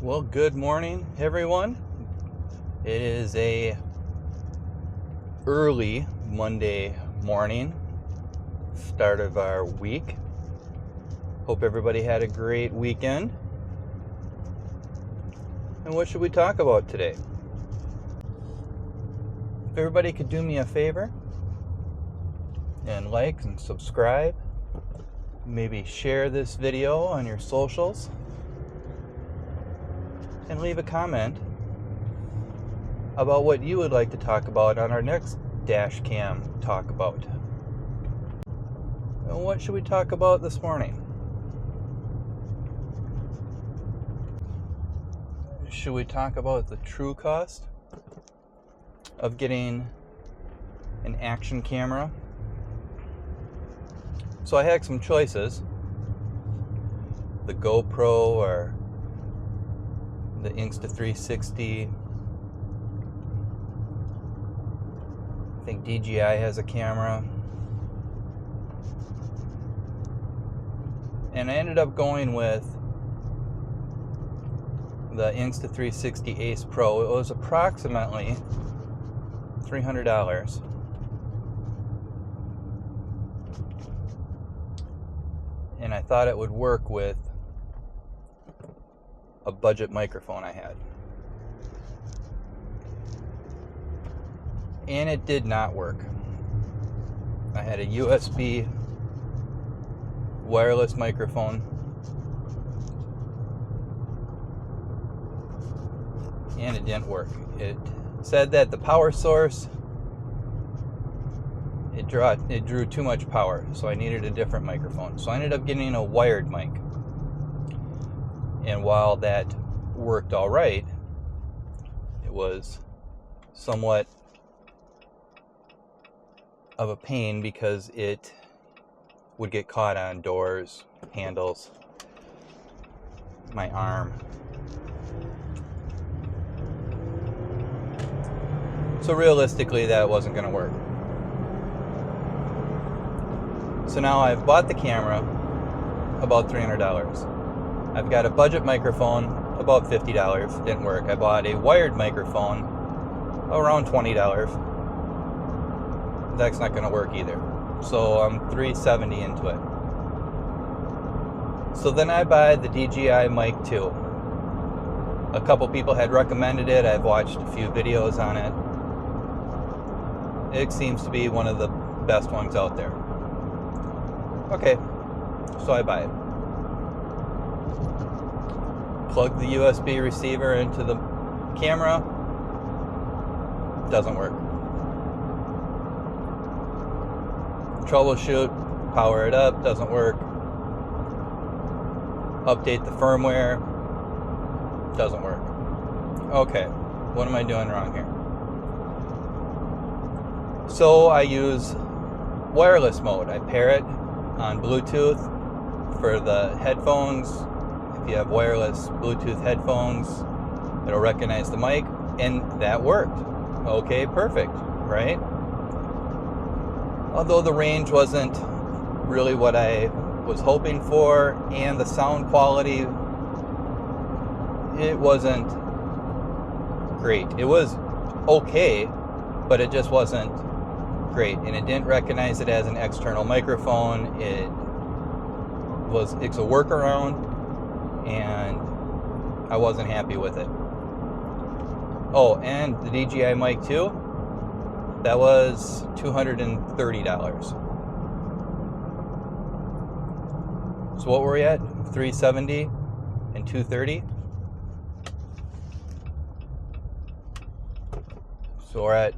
Well, good morning, everyone. It is a early Monday morning, start of our week. Hope everybody had a great weekend. And what should we talk about today? If everybody could do me a favor and like and subscribe, maybe share this video on your socials, and leave a comment about what you would like to talk about on our next Dashcam Talk About. And what should we talk about this morning? Should we talk about the true cost of getting an action camera? So I had some choices. The GoPro or the Insta360. I think DJI has a camera. And I ended up going with the Insta360 Ace Pro. It was approximately $300. And I thought it would work with a budget microphone I had. And it did not work. I had a USB wireless microphone, and it didn't work. It said that the power source, it drew too much power, so I needed a different microphone. So I ended up getting a wired mic. And while that worked all right, it was somewhat of a pain because it would get caught on doors, handles, my arm. So realistically, that wasn't going to work. So now I've bought the camera, about $300. I've got a budget microphone, about $50, didn't work. I bought a wired microphone, around $20. That's not going to work either. So I'm $370 into it. So then I buy the DJI Mic 2. A couple people had recommended it. I've watched a few videos on it. It seems to be one of the best ones out there. Okay, so I buy it. Plug the USB receiver into the camera. Doesn't work. Troubleshoot, power it up, doesn't work. Update the firmware, doesn't work. Okay, what am I doing wrong here? So I use wireless mode. I pair it on Bluetooth for the headphones. If you have wireless Bluetooth headphones, it'll recognize the mic, and that worked. Okay, perfect, right? Although the range wasn't really what I was hoping for, and the sound quality, it wasn't great. It was okay, but it just wasn't great, and it didn't recognize it as an external microphone. It's a workaround, and I wasn't happy with it. Oh, and the DJI Mic 2, that was $230. So what were we at? $370 and $230. So we're at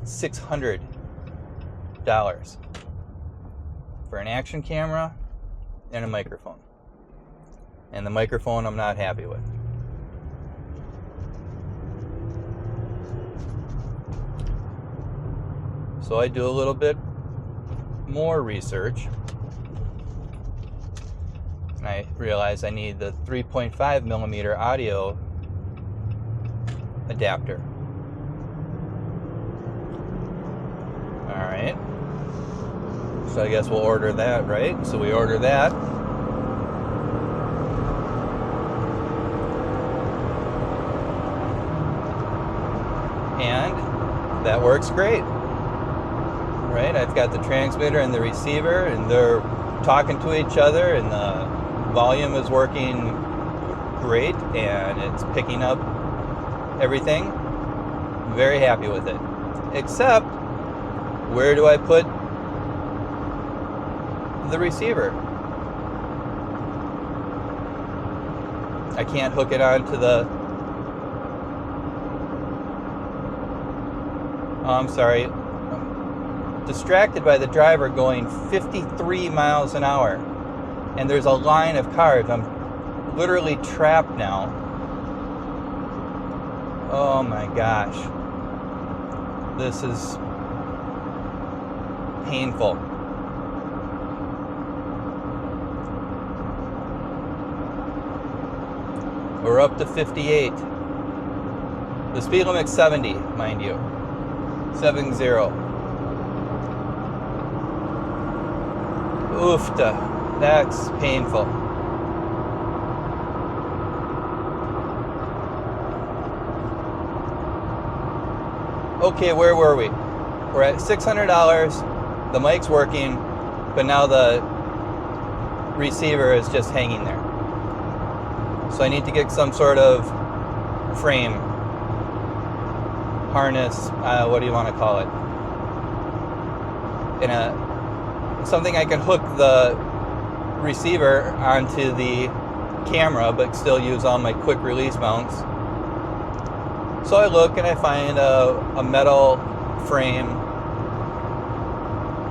$600 for an action camera and a microphone. And the microphone I'm not happy with. So I do a little bit more research, and I realize I need the 3.5 millimeter audio adapter. All right. So I guess we'll order that, right? So we order that. that works great. Right? I've got the transmitter and the receiver, and they're talking to each other, and the volume is working great, and it's picking up everything. I'm very happy with it. Except, where do I put the receiver? I can't hook it onto the... Oh, I'm sorry. I'm distracted by the driver going 53 miles an hour. And there's a line of cars. I'm literally trapped now. Oh my gosh. This is painful. We're up to 58. The speed limit's 70, mind you. 70. Oofta. That's painful. Okay, where were we? We're at $600. The mic's working, but now the receiver is just hanging there. So I need to get some sort of frame, harness, what do you want to call it? Something I can hook the receiver onto the camera, but still use all my quick release mounts. So I look and I find a metal frame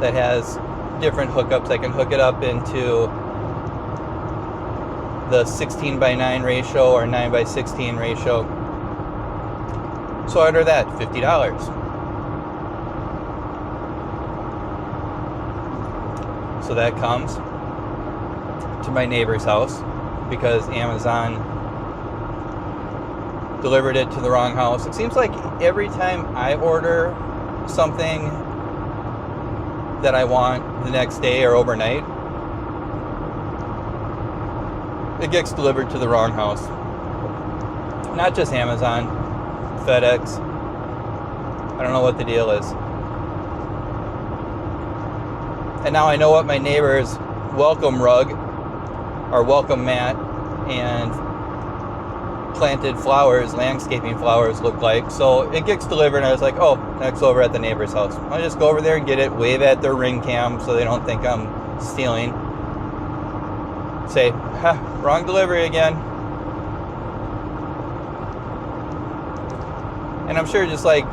that has different hookups. I can hook it up into the 16:9 ratio or 9:16 ratio. So I order that, $50. So that comes to my neighbor's house because Amazon delivered it to the wrong house. It seems like every time I order something that I want the next day or overnight, it gets delivered to the wrong house. Not just Amazon, FedEx. I don't know what the deal is. And now I know what my neighbor's welcome rug or welcome mat and planted flowers, landscaping flowers look like. So it gets delivered and I was like, oh, that's over at the neighbor's house. I'll just go over there and get it, wave at their ring cam so they don't think I'm stealing. Say, wrong delivery again. And I'm sure just like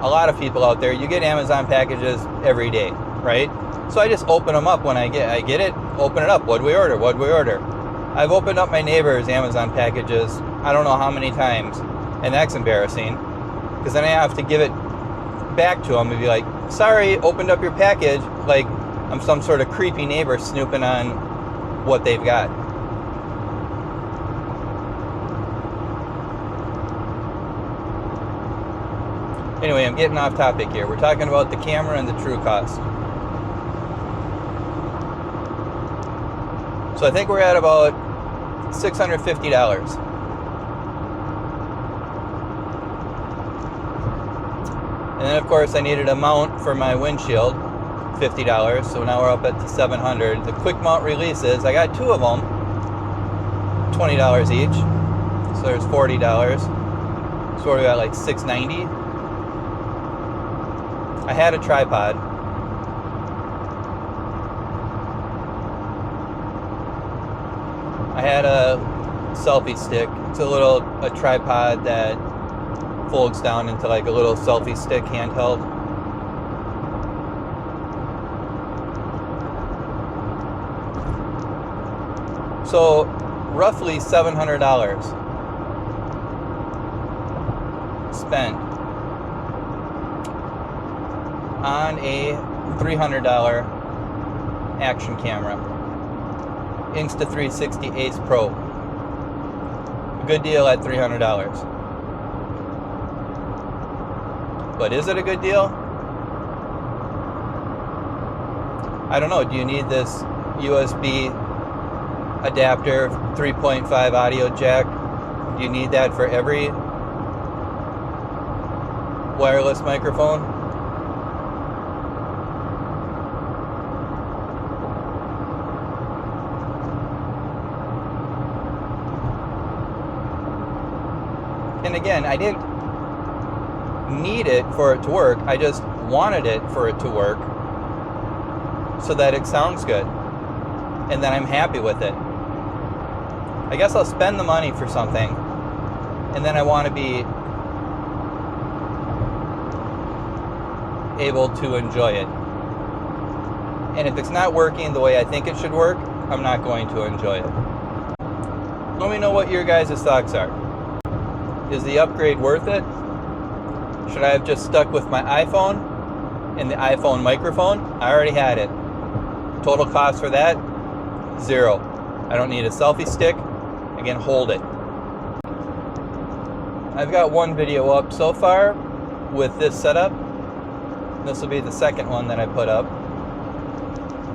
a lot of people out there, you get Amazon packages every day, right? So I just open them up when I get it, open it up. What'd we order? I've opened up my neighbor's Amazon packages I don't know how many times, and that's embarrassing because then I have to give it back to them and be like, sorry, opened up your package, like I'm some sort of creepy neighbor snooping on what they've got. Anyway, I'm getting off topic here. We're talking about the camera and the true cost. So I think we're at about $650. And then of course I needed a mount for my windshield, $50. So now we're up at $700. The quick mount releases, I got two of them, $20 each. So there's $40. So we're at like $690. I had a tripod. I had a selfie stick. It's a tripod that folds down into like a little selfie stick handheld. So roughly $700 spent on a $300 action camera, Insta360 Ace Pro. A good deal at $300. But is it a good deal? I don't know. Do you need this USB adapter, 3.5 audio jack? Do you need that for every wireless microphone. And again, I didn't need it for it to work. I just wanted it for it to work so that it sounds good and then I'm happy with it. I guess I'll spend the money for something and then I want to be able to enjoy it. And if it's not working the way I think it should work, I'm not going to enjoy it. Let me know what your guys' thoughts are. Is the upgrade worth it? Should I have just stuck with my iPhone and the iPhone microphone? I already had it. Total cost for that? $0. I don't need a selfie stick. I can hold it. I've got one video up so far with this setup. This will be the second one that I put up.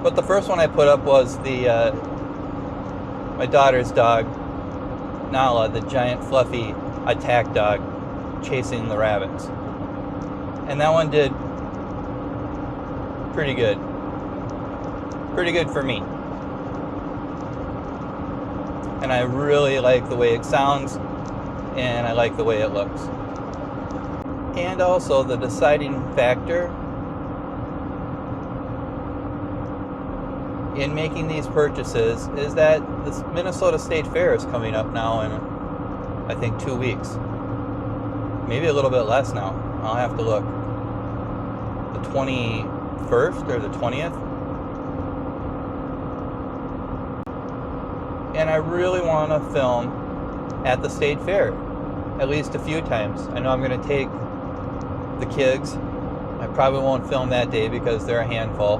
But the first one I put up was the my daughter's dog, Nala, the giant fluffy attack dog chasing the rabbits. And that one did pretty good. Pretty good for me. And I really like the way it sounds, and I like the way it looks. And also the deciding factor in making these purchases is that the Minnesota State Fair is coming up now in, I think, 2 weeks. Maybe a little bit less now. I'll have to look. The 21st or the 20th. And I really want to film at the State Fair at least a few times. I know I'm going to take the kids. I probably won't film that day because they're a handful.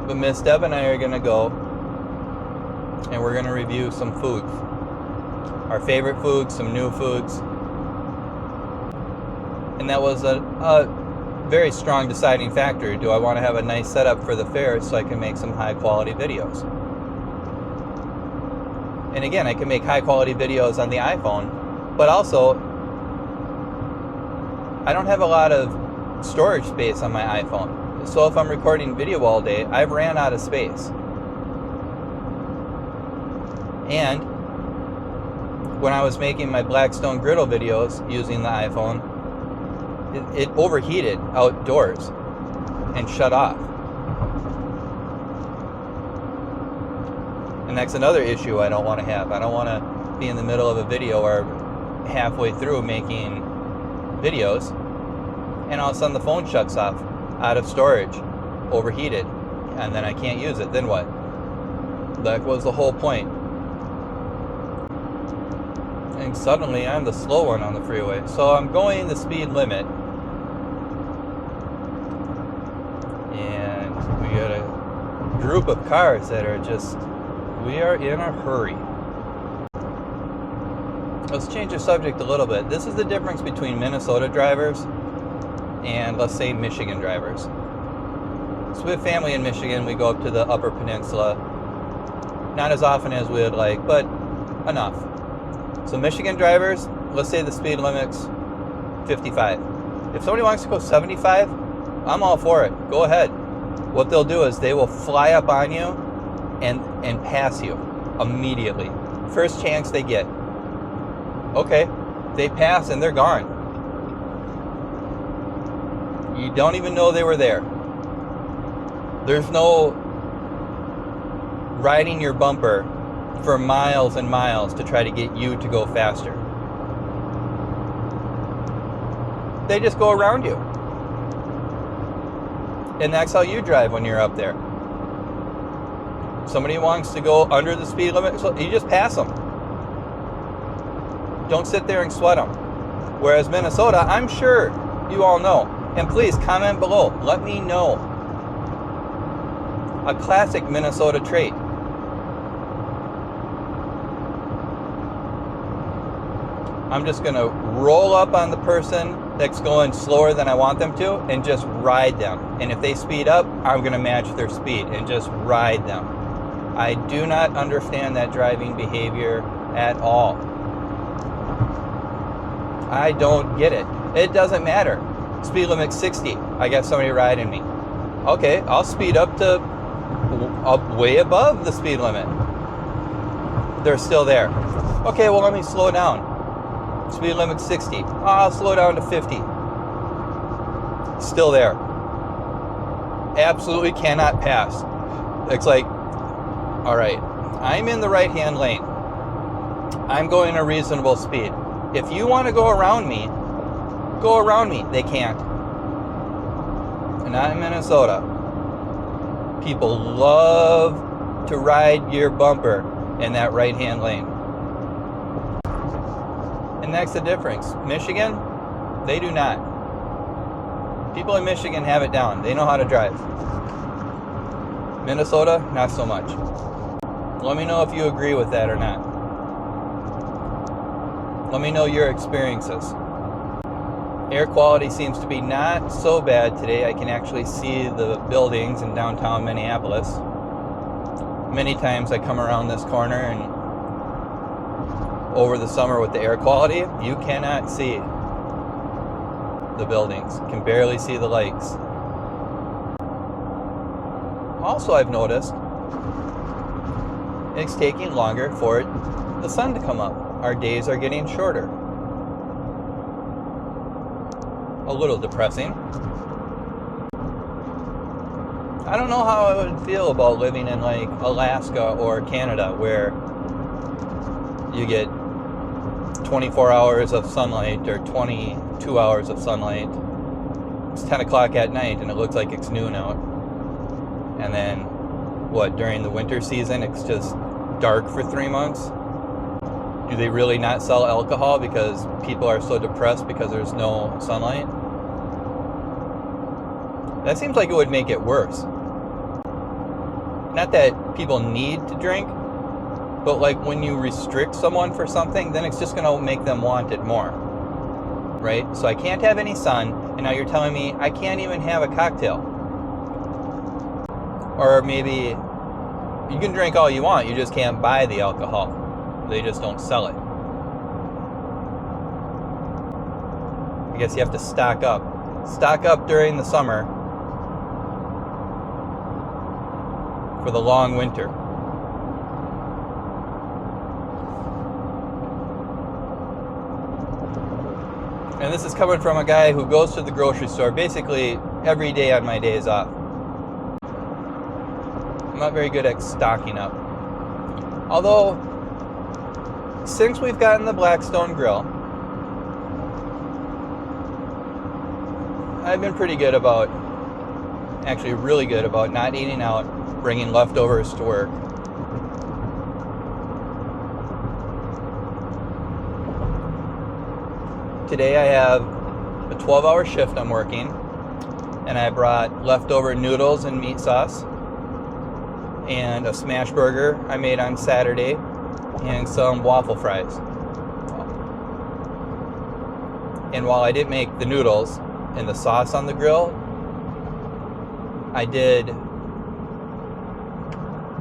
But Miss Deb and I are going to go and we're going to review some foods. Our favorite foods, some new foods. And that was a very strong deciding factor. Do I want to have a nice setup for the fair so I can make some high quality videos? And again, I can make high quality videos on the iPhone, but also I don't have a lot of storage space on my iPhone. So if I'm recording video all day, I've ran out of space. And when I was making my Blackstone griddle videos using the iPhone, it overheated outdoors and shut off. And that's another issue I don't want to have. I don't want to be in the middle of a video or halfway through making videos and all of a sudden the phone shuts off, out of storage, overheated, and then I can't use it. Then what? That was the whole point. And suddenly I'm the slow one on the freeway. So I'm going the speed limit. And we got a group of cars that are just, we are in a hurry. Let's change the subject a little bit. This is the difference between Minnesota drivers and, let's say, Michigan drivers. So we have family in Michigan. We go up to the Upper Peninsula. Not as often as we would like, but enough. So Michigan drivers, let's say the speed limit's 55. If somebody wants to go 75, I'm all for it. Go ahead. What they'll do is they will fly up on you and pass you immediately. First chance they get. Okay, they pass and they're gone. You don't even know they were there. There's no riding your bumper for miles and miles to try to get you to go faster. They just go around you. And that's how you drive when you're up there. Somebody wants to go under the speed limit, so you just pass them. Don't sit there and sweat them. Whereas Minnesota, I'm sure you all know. And please comment below. Let me know. A classic Minnesota trait. I'm just going to roll up on the person that's going slower than I want them to and just ride them. And if they speed up, I'm going to match their speed and just ride them. I do not understand that driving behavior at all. I don't get it. It doesn't matter. Speed limit 60. I got somebody riding me. Okay, I'll speed up to way above the speed limit. They're still there. Okay, well, let me slow down. Speed limit 60. I'll slow down to 50. Still there. Absolutely cannot pass. It's like, all right, I'm in the right-hand lane. I'm going a reasonable speed. If you want to go around me, go around me. They can't. Not in Minnesota. People love to ride your bumper in that right-hand lane. And that's the difference. Michigan, they do not. People in Michigan have it down. They know how to drive. Minnesota, not so much. Let me know if you agree with that or not. Let me know your experiences. Air quality seems to be not so bad today. I can actually see the buildings in downtown Minneapolis. Many times I come around this corner and over the summer with the air quality, you cannot see the buildings. You can barely see the lights. Also, I've noticed it's taking longer for the sun to come up. Our days are getting shorter. A little depressing. I don't know how I would feel about living in like Alaska or Canada where you get 24 hours of sunlight or 22 hours of sunlight. It's 10 o'clock at night and it looks like it's noon out. And then, during the winter season, it's just dark for 3 months? Do they really not sell alcohol because people are so depressed because there's no sunlight? That seems like it would make it worse. Not that people need to drink, but like when you restrict someone for something, then it's just going to make them want it more. Right? So I can't have any sun, and now you're telling me I can't even have a cocktail. Or maybe you can drink all you want, you just can't buy the alcohol. They just don't sell it. I guess you have to stock up. Stock up during the summer for the long winter. And this is coming from a guy who goes to the grocery store basically every day on my days off. I'm not very good at stocking up. Although, since we've gotten the Blackstone grill, I've been pretty good about, actually really good about not eating out, bringing leftovers to work. Today I have a 12-hour shift I'm working, and I brought leftover noodles and meat sauce, and a smash burger I made on Saturday, and some waffle fries. And while I didn't make the noodles and the sauce on the grill, I did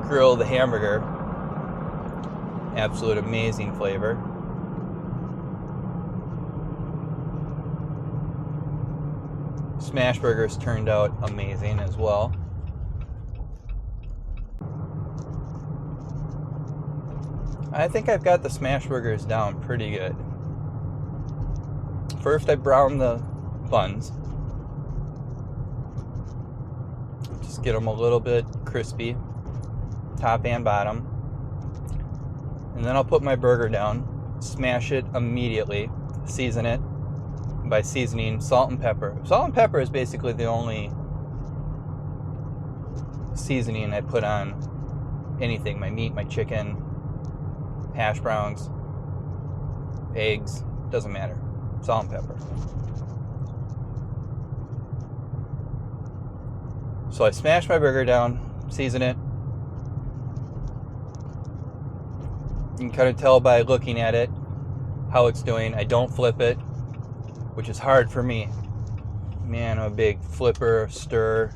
grill the hamburger. Absolute amazing flavor. Smash burgers turned out amazing as well. I think I've got the smash burgers down pretty good. First I brown the buns. Just get them a little bit crispy, top and bottom. And then I'll put my burger down, smash it immediately, season it by seasoning salt and pepper. Salt and pepper is basically the only seasoning I put on anything, my meat, my chicken, hash browns, eggs, doesn't matter. Salt and pepper. So I smash my burger down, season it. You can kind of tell by looking at it how it's doing. I don't flip it, which is hard for me. Man, I'm a big flipper, stirrer.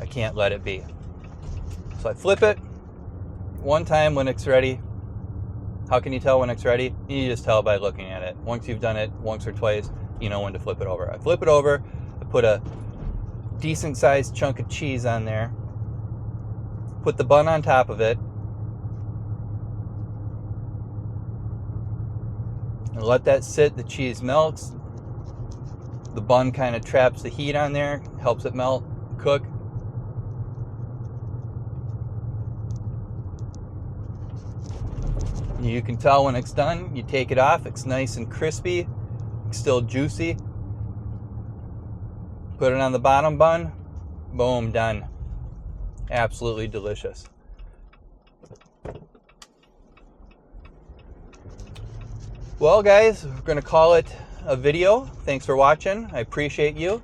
I can't let it be. So I flip it one time when it's ready. How can you tell when it's ready? You just tell by looking at it. Once you've done it once or twice, you know when to flip it over. I flip it over, I put a decent sized chunk of cheese on there, put the bun on top of it, and let that sit. The cheese melts. The bun kind of traps the heat on there, helps it melt, cook. You can tell when it's done. You take it off, it's nice and crispy, still juicy. Put it on the bottom bun, boom, done. Absolutely delicious. Well, guys, we're gonna call it a video. Thanks for watching. I appreciate you.